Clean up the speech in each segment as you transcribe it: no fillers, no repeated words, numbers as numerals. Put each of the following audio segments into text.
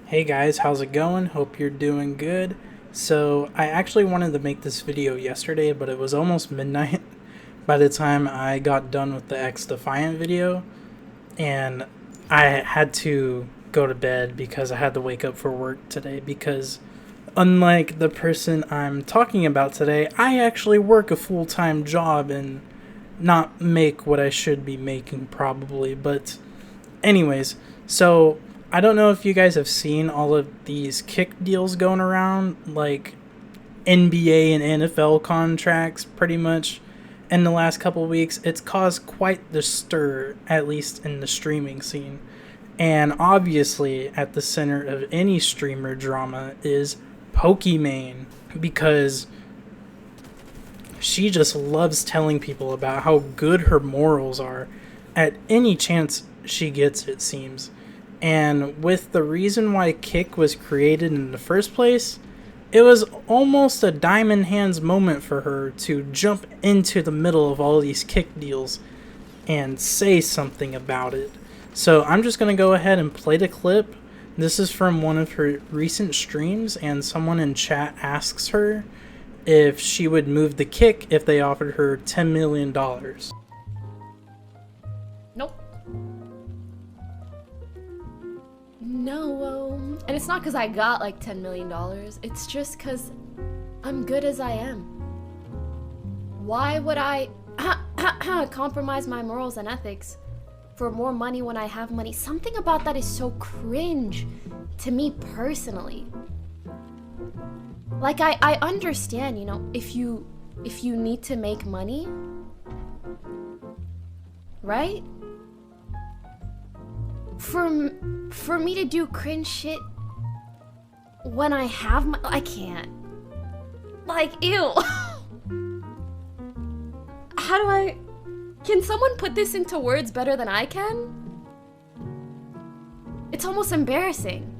Hey guys, how's it going? Hope you're doing good. So, I actually wanted to make this video yesterday, but it was almost midnight by the time I got done with the X Defiant video, and I had to go to bed because I had to wake up for work today because unlike the person I'm talking about today, I actually work a full-time job and not make what I should be making probably, but anyways, so I don't know if you guys have seen all of these kick deals going around, like NBA and NFL contracts, pretty much in the last couple of weeks. It's caused quite the stir, at least in the streaming scene. And obviously, at the center of any streamer drama is Pokimaine, because she just loves telling people about how good her morals are at any chance she gets, it seems. And with the reason why Kick was created in the first place, it was almost a diamond hands moment for her to jump into the middle of all these Kick deals and say something about it. So I'm just going to go ahead and play the clip. This is from one of her recent streams, and someone in chat asks her if she would move the Kick if they offered her $10 million. Nope. No, and it's not because I got like $10 million. It's just because I'm good as I am. Why would I compromise my morals and ethics for more money when I have money? Something about that is so cringe to me personally. Like, I understand, you know, if you need to make money, right? For me to do cringe shit when I have I can't. Like, ew. Can someone put this into words better than I can? It's almost embarrassing.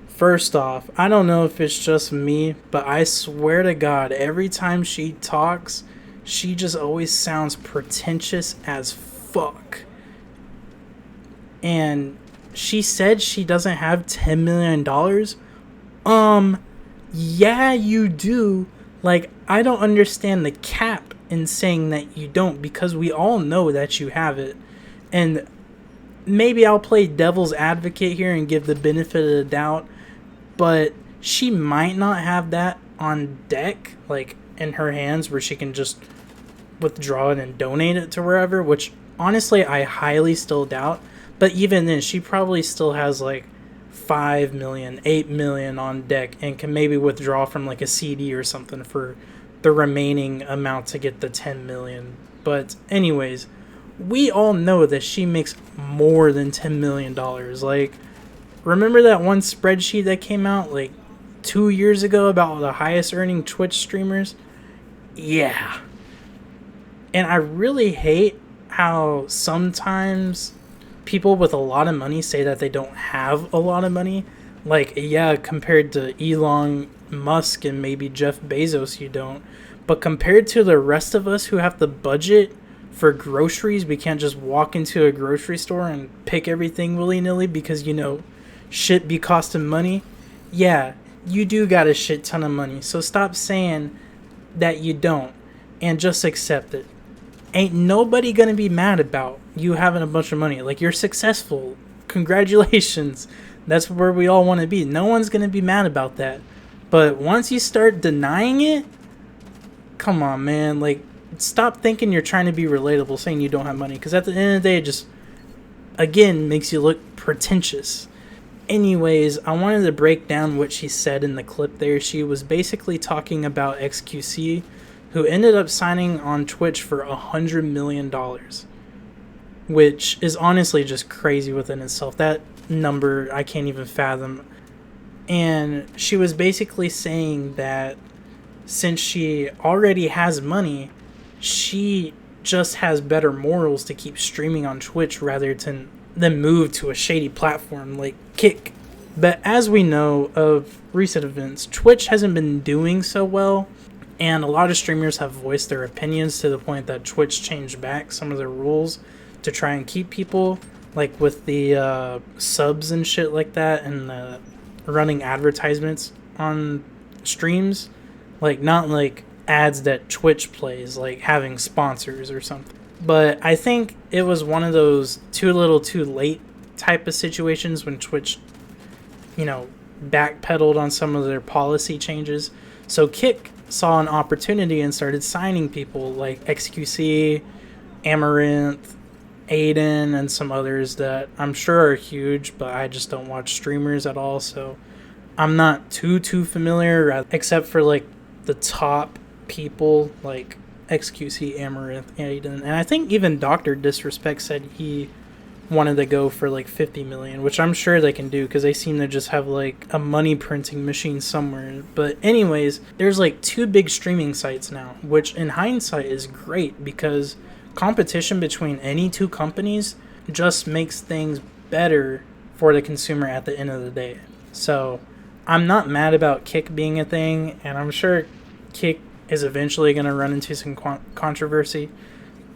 First off, I don't know if it's just me, but I swear to God, every time she talks, she just always sounds pretentious as fuck. And she said she doesn't have $10 million. Yeah, you do. Like, I don't understand the cap in saying that you don't, because we all know that you have it. And maybe I'll play devil's advocate here and give the benefit of the doubt, but she might not have that on deck, like in her hands, where she can just withdraw it and donate it to wherever, which honestly I highly still doubt. But even then, she probably still has like 5 million, 8 million on deck and can maybe withdraw from like a CD or something for the remaining amount to get the 10 million. But anyways, we all know that she makes more than $10 million. Like, remember that one spreadsheet that came out like 2 years ago about the highest earning Twitch streamers? Yeah. And I really hate how sometimes people with a lot of money say that they don't have a lot of money. Like, yeah, compared to Elon Musk and maybe Jeff Bezos, you don't. But compared to the rest of us who have the budget for groceries, we can't just walk into a grocery store and pick everything willy-nilly because, you know, shit be costing money. Yeah, you do got a shit ton of money. So stop saying that you don't and just accept it. Ain't nobody gonna be mad about you having a bunch of money. Like, you're successful. Congratulations. That's where we all want to be. No one's gonna be mad about that. But once you start denying it, come on, man. Like, stop thinking you're trying to be relatable saying you don't have money, because at the end of the day, it just, again, makes you look pretentious. Anyways, I wanted to break down what she said in the clip there. She was basically talking about XQC, who ended up signing on Twitch for $100 million, which is honestly just crazy within itself. That number I can't even fathom. And she was basically saying that since she already has money, she just has better morals to keep streaming on Twitch rather than move to a shady platform like Kick. But as we know of recent events, Twitch hasn't been doing so well, and a lot of streamers have voiced their opinions to the point that Twitch changed back some of their rules to try and keep people like with the subs and shit like that, and running advertisements on streams, like not like ads that Twitch plays, like having sponsors or something. But I think it was one of those too little too late type of situations when Twitch, backpedaled on some of their policy changes. So Kick saw an opportunity and started signing people like XQC, Amaranth, Aiden, and some others that I'm sure are huge, but I just don't watch streamers at all, so I'm not too familiar, except for like the top people like XQC, Amaranth, Aiden, and I think even Dr. Disrespect said he wanted to go for like 50 million, which I'm sure they can do because they seem to just have like a money printing machine somewhere. But anyways, there's like 2 big streaming sites now, which in hindsight is great because competition between any 2 companies just makes things better for the consumer at the end of the day. So I'm not mad about Kick being a thing, and I'm sure Kick is eventually going to run into some controversy.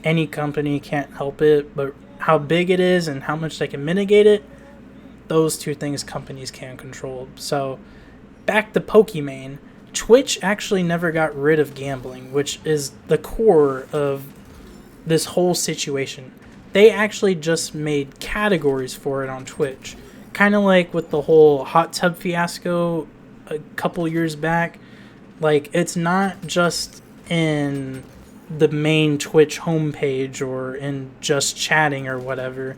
Any company can't help it, but how big it is and how much they can mitigate it, those 2 things companies can control. So back to Pokimaine, Twitch actually never got rid of gambling, which is the core of this whole situation. They actually just made categories for it on Twitch, kind of like with the whole hot tub fiasco a couple years back. Like, it's not just in the main Twitch homepage or in just chatting or whatever.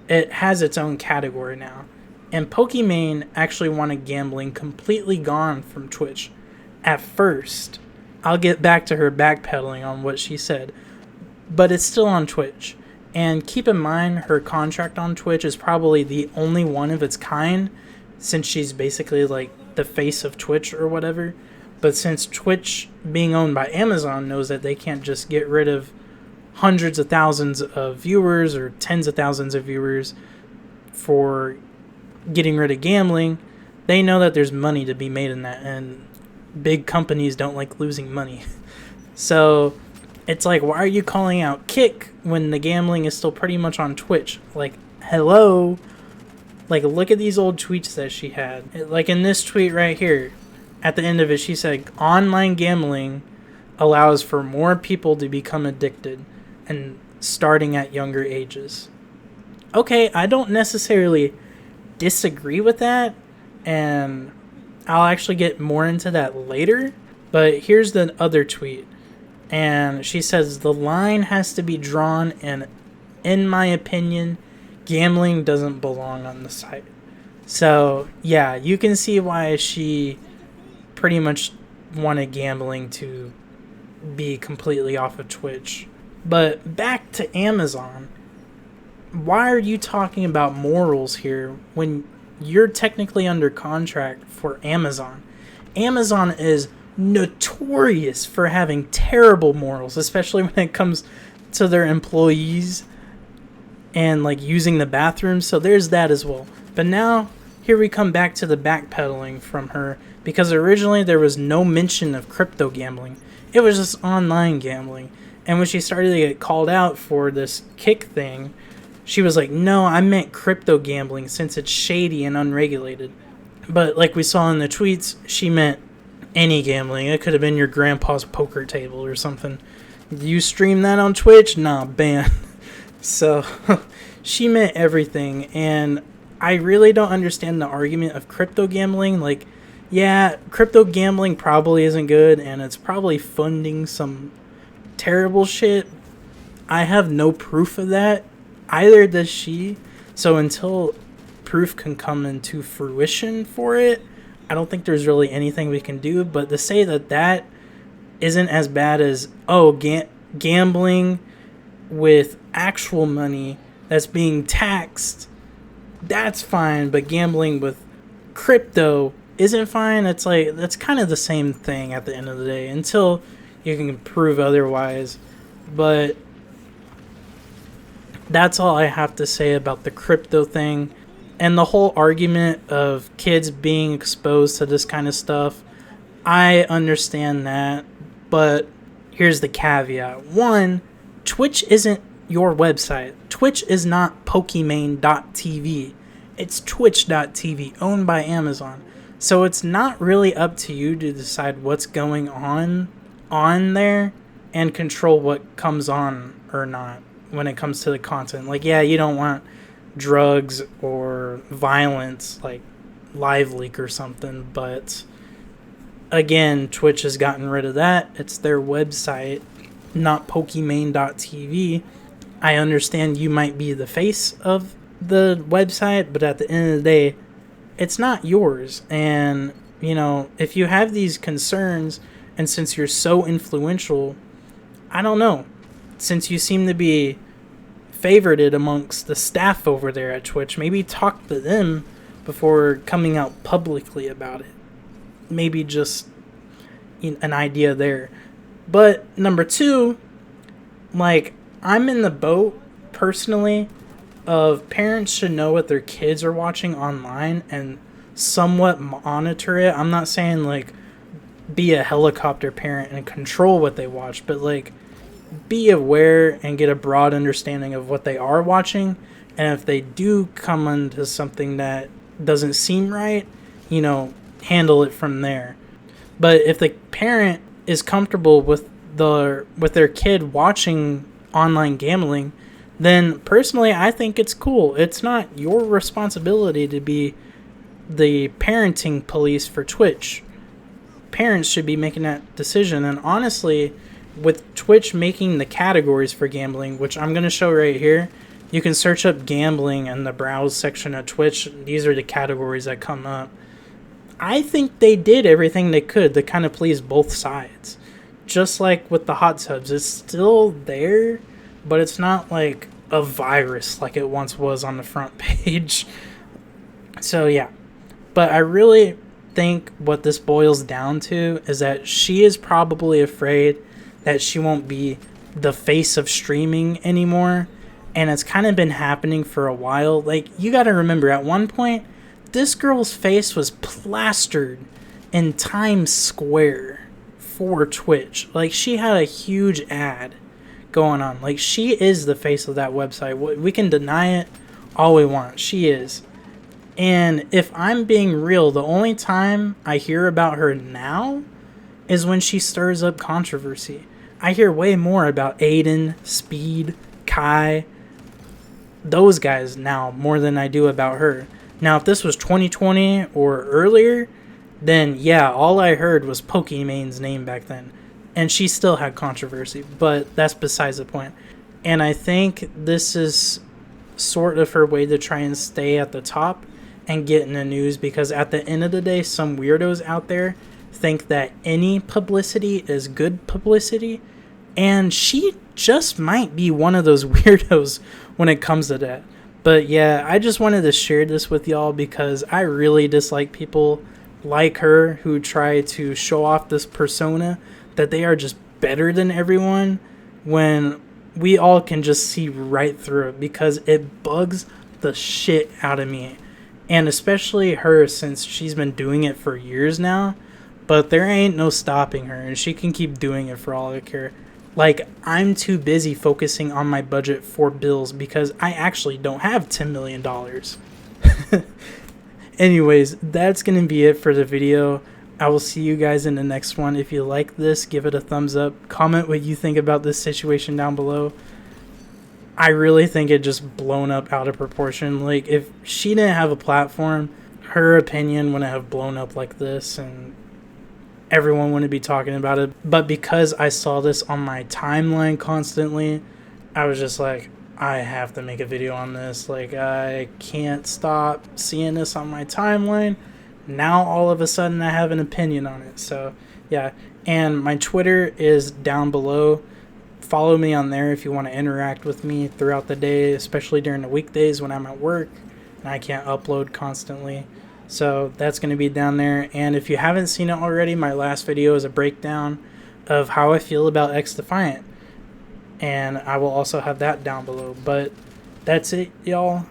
It has its own category now. And Pokimaine actually wanted gambling completely gone from Twitch. At first, I'll get back to her backpedaling on what she said, but it's still on Twitch. And keep in mind, her contract on Twitch is probably the only one of its kind, since she's basically like the face of Twitch or whatever. But since Twitch, being owned by Amazon, knows that they can't just get rid of hundreds of thousands of viewers or tens of thousands of viewers for getting rid of gambling, they know that there's money to be made in that, and big companies don't like losing money. So it's like, why are you calling out Kick when the gambling is still pretty much on Twitch? Like, hello? Like, look at these old tweets that she had. Like in this tweet right here, at the end of it, she said, online gambling allows for more people to become addicted, and starting at younger ages. Okay, I don't necessarily disagree with that, and I'll actually get more into that later. But here's the other tweet, and she says, the line has to be drawn, and in my opinion, gambling doesn't belong on the site. So yeah, you can see why she pretty much wanted gambling to be completely off of Twitch. But back to Amazon. Why are you talking about morals here when you're technically under contract for Amazon? Amazon is notorious for having terrible morals, especially when it comes to their employees and like using the bathroom. So there's that as well. But now here we come back to the backpedaling from her, because originally there was no mention of crypto gambling. It was just online gambling. And when she started to get called out for this Kick thing, she was like, no, I meant crypto gambling since it's shady and unregulated. But like we saw in the tweets, she meant any gambling. It could have been your grandpa's poker table or something. You stream that on Twitch? Nah, ban. So she meant everything. And I really don't understand the argument of crypto gambling. Like, yeah, crypto gambling probably isn't good, and it's probably funding some terrible shit. I have no proof of that. Either does she. So until proof can come into fruition for it, I don't think there's really anything we can do. But to say that that isn't as bad as, gambling with actual money that's being taxed, that's fine. But gambling with crypto isn't fine. It's like, that's kind of the same thing at the end of the day, until you can prove otherwise. But that's all I have to say about the crypto thing. And the whole argument of kids being exposed to this kind of stuff, I understand that. But here's the caveat. One, Twitch isn't your website. Twitch is not Pokimaine.tv. It's Twitch.tv, owned by Amazon. So it's not really up to you to decide what's going on there and control what comes on or not when it comes to the content. Like, yeah, you don't want drugs or violence, like Live Leak or something, but again, Twitch has gotten rid of that. It's their website, not Pokimaine.tv. I understand you might be the face of the website, but at the end of the day, it's not yours. And, you know, if you have these concerns, and since you're so influential, I don't know, since you seem to be favorited amongst the staff over there at Twitch, maybe talk to them before coming out publicly about it. Maybe just an idea there. But number two, like, I'm in the boat personally of parents should know what their kids are watching online and somewhat monitor it. I'm not saying like be a helicopter parent and control what they watch, but like be aware and get a broad understanding of what they are watching. And if they do come into something that doesn't seem right, you know, handle it from there. But if the parent is comfortable with their kid watching online gambling, then personally I think it's cool. It's not your responsibility to be the parenting police for Twitch. Parents should be making that decision. And honestly, with Twitch making the categories for gambling, which I'm going to show right here, you can search up gambling in the browse section of Twitch. These are the categories that come up. I think they did everything they could to kind of please both sides. Just like with the hot tubs, it's still there, but it's not like a virus like it once was on the front page. So yeah, but I really think what this boils down to is that she is probably afraid that she won't be the face of streaming anymore, and it's kind of been happening for a while. Like, you got to remember, at one point this girl's face was plastered in Times Square for Twitch. Like, she had a huge ad going on. Like, she is the face of that website. We can deny it all we want. She is. And if I'm being real, the only time I hear about her now is when she stirs up controversy. I hear way more about Aiden, Speed, Kai, those guys now more than I do about her. Now, if this was 2020 or earlier, then yeah, all I heard was Pokimaine's name back then. And she still had controversy, but that's besides the point. And I think this is sort of her way to try and stay at the top and get in the news, because at the end of the day, some weirdos out there think that any publicity is good publicity, and she just might be one of those weirdos when it comes to that. But yeah, I just wanted to share this with y'all because I really dislike people like her who try to show off this persona that they are just better than everyone, when we all can just see right through it, because it bugs the shit out of me. And especially her, since she's been doing it for years now. But there ain't no stopping her, and she can keep doing it for all I care. Like, I'm too busy focusing on my budget for bills because I actually don't have $10 million. Anyways, that's going to be it for the video. I will see you guys in the next one. If you like this, give it a thumbs up. Comment what you think about this situation down below. I really think it just blown up out of proportion. Like, if she didn't have a platform, her opinion wouldn't have blown up like this, and everyone wouldn't be talking about it. But because I saw this on my timeline constantly, I was just like, I have to make a video on this. Like, I can't stop seeing this on my timeline. Now all of a sudden I have an opinion on it. So yeah, and my Twitter is down below. Follow me on there if you want to interact with me throughout the day, especially during the weekdays when I'm at work and I can't upload constantly. So that's going to be down there. And if you haven't seen it already, my last video is a breakdown of how I feel about X Defiant, and I will also have that down below. But that's it, y'all,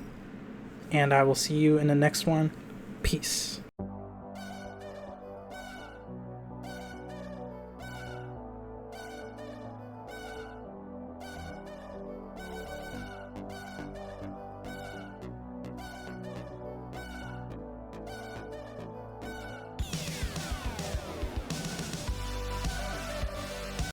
and I will see you in the next one. Peace.